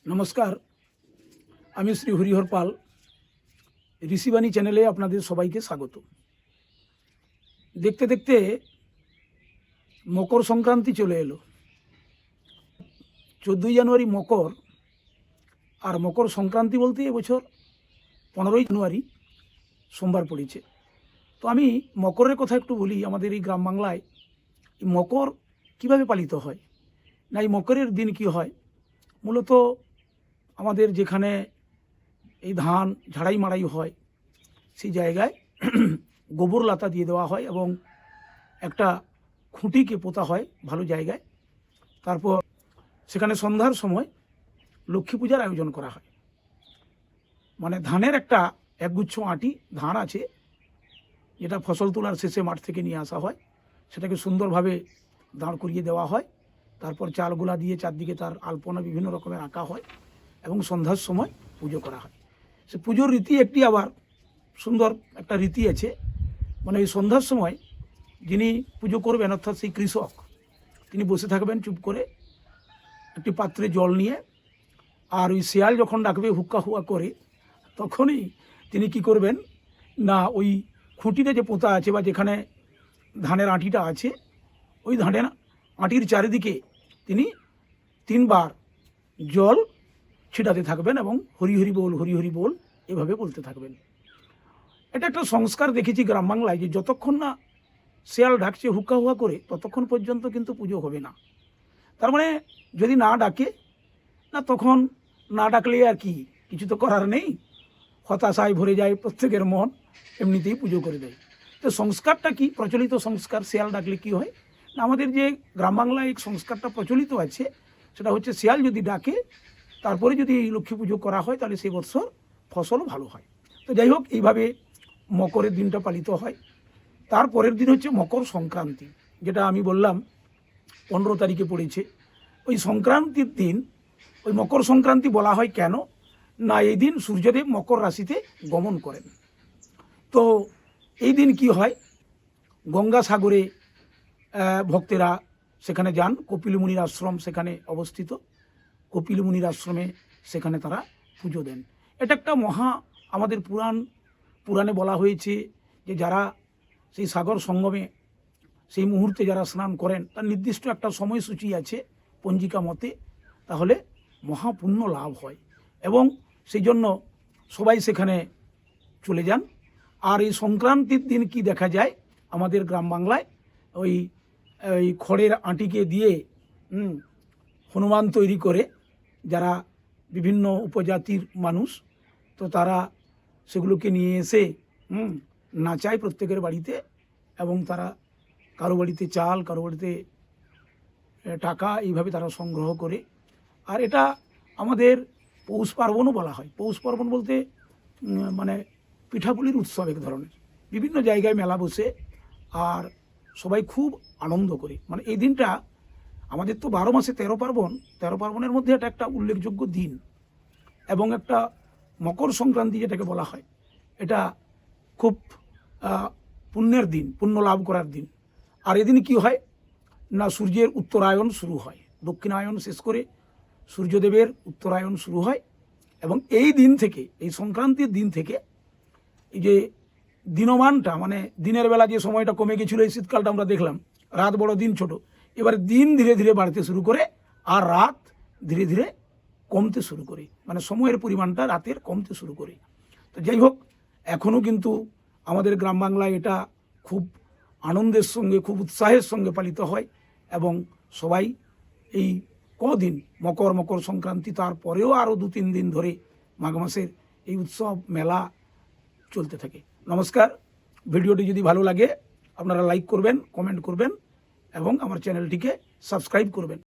নমস্কার, আমি শ্রী হরিহর পাল। ঋষিবাণী চ্যানেলে আপনাদের সবাইকে স্বাগত। দেখতে দেখতে মকর সংক্রান্তি চলে এলো। 14ই জানুয়ারি মকর, আর মকর সংক্রান্তি বলতে এবছর 15ই জানুয়ারি সোমবার পড়েছে। তো আমি মকরের কথা একটু বলি। আমাদের এই গ্রাম বাংলায় এই মকর কীভাবে পালিত হয়, না এই মকরের দিন কি হয়, মূলত আমাদের যেখানে এই ধান ঝাড়াই মাড়াই হয় সেই জায়গায় গোবর লাতা দিয়ে দেওয়া হয় এবং একটা খুঁটিকে পোতা হয় ভালো জায়গায়। তারপর সেখানে সন্ধ্যার সময় লক্ষ্মী পূজার আয়োজন করা হয়। মানে ধানের একটা একগুচ্ছ আঁটি ধান আছে, যেটা ফসল তোলার শেষে মাঠ থেকে নিয়ে আসা হয়, সেটাকে সুন্দরভাবে দাঁড় করিয়ে দেওয়া হয়। তারপর চালগুলা দিয়ে চারদিকে তার আলপনা বিভিন্ন রকমের আঁকা হয় এবং সন্ধ্যার সময় পুজো করা হয়। সে পুজোর রীতি একটি আবার সুন্দর একটা রীতি আছে। মানে এই সন্ধ্যার সময় যিনি পুজো করবেন, অর্থাৎ সেই কৃষক, তিনি বসে থাকবেন চুপ করে একটি পাত্রে জল নিয়ে। আর ওই শিয়াল যখন ডাকবে হুক্কা হুয়া করে, তখনই তিনি কি করবেন না, ওই খুঁটিতে যে পোঁতা আছে বা যেখানে ধানের আঁটিটা আছে, ওই ধানের আঁটির চারিদিকে তিনি 3 বার জল ছিটাতে থাকবেন এবং হরি হরি বল হরি হরি বল এভাবে বলতে থাকবেন। এটা একটা সংস্কার দেখেছি গ্রাম বাংলায়, যে যতক্ষণ না শিয়াল ডাকছে হুক্কা হুয়া করে, ততক্ষণ পর্যন্ত কিন্তু পুজো হবে না। তার মানে যদি না ডাকে না, তখন না ডাকলে আর কি, কিছু তো করার নেই, হতাশায় ভরে যায় প্রত্যেকের মন, এমনিতেই পুজো করে দেয়। তো সংস্কারটা কি, প্রচলিত সংস্কার, শিয়াল ডাকলে কি হয় না, আমাদের যে গ্রাম বাংলায় এই সংস্কারটা প্রচলিত আছে, সেটা হচ্ছে শিয়াল যদি ডাকে তারপরে যদি লক্ষ্মী পুজো করা হয়, তাহলে সেই বছর ফসলও ভালো হয়। তো যাই হোক, এইভাবে মকরের দিনটা পালিত হয়। তারপরের দিন হচ্ছে মকর সংক্রান্তি, যেটা আমি বললাম 15 তারিখে পড়েছে। ওই সংক্রান্তির দিন, ওই মকর সংক্রান্তি বলা হয় কেন না, এই দিন সূর্যদেব মকর রাশিতে গমন করেন। তো এই দিন কি হয়, গঙ্গাসাগরে ভক্তেরা সেখানে যান। কপিল মুনির আশ্রম সেখানে অবস্থিত। কপিল মুনির আশ্রমে সেখানে তারা পুজো দেন। এটা একটা আমাদের পুরাণে বলা হয়েছে যে যারা সেই সাগর সঙ্গমে সেই মুহূর্তে যারা স্নান করেন, তার নির্দিষ্ট একটা সময়সূচি আছে পঞ্জিকা মতে, তাহলে মহাপুণ্য লাভ হয় এবং সেই জন্য সবাই সেখানে চলে যান। আর এই সংক্রান্তির দিন কি দেখা যায় আমাদের গ্রাম বাংলায়, ওই খড়ের আঁটিকে দিয়ে হনুমান তৈরি করে যারা বিভিন্ন উপজাতির মানুষ, তো তারা সেগুলোকে নিয়ে এসে নাচায় প্রত্যেকের বাড়িতে, এবং তারা কারো বাড়িতে চাল, কারো বাড়িতে টাকা, এইভাবে তারা সংগ্রহ করে। আর এটা আমাদের পৌষ পার্বণও বলা হয়। পৌষ পার্বণ বলতে মানে পিঠাপুলির উৎসব এক ধরনের। বিভিন্ন জায়গায় মেলা বসে আর সবাই খুব আনন্দ করে। মানে এই দিনটা আমাদের তো 12 মাসে 13 পার্বণ, 13 পার্বণের মধ্যে এটা একটা উল্লেখযোগ্য দিন। এবং একটা মকর সংক্রান্তি যেটাকে বলা হয়, এটা খুব পুণ্যের দিন, পুণ্য লাভ করার দিন। আর এদিন কি হয় না, সূর্যের উত্তরায়ণ শুরু হয়, দক্ষিণায়ন শেষ করে সূর্যদেবের উত্তরায়ণ শুরু হয়। এবং এই দিন থেকে, এই সংক্রান্তির দিন থেকে, এই যে দিনমানটা, মানে দিনের বেলা যে সময়টা কমে গেছিলো এই শীতকালটা আমরা দেখলাম, রাত বড় দিন ছোট, এবার দিন ধীরে ধীরে বাড়তে শুরু করে আর রাত ধীরে ধীরে কমতে শুরু করে, মানে সময়ের পরিমাণটা রাতের কমতে শুরু করে। তো যাই হোক, এখনও কিন্তু আমাদের গ্রাম বাংলায় এটা খুব আনন্দের সঙ্গে, খুব উৎসাহের সঙ্গে পালিত হয়। এবং সবাই এই কদিন মকর সংক্রান্তি, তারপরেও আরও 2-3 দিন ধরে মাঘ মাসের এই উৎসব মেলা চলতে থাকে। নমস্কার। ভিডিওটি যদি ভালো লাগে আপনারা লাইক করবেন, কমেন্ট করবেন এবং আমার চ্যানেলটিকে সাবস্ক্রাইব করবেন।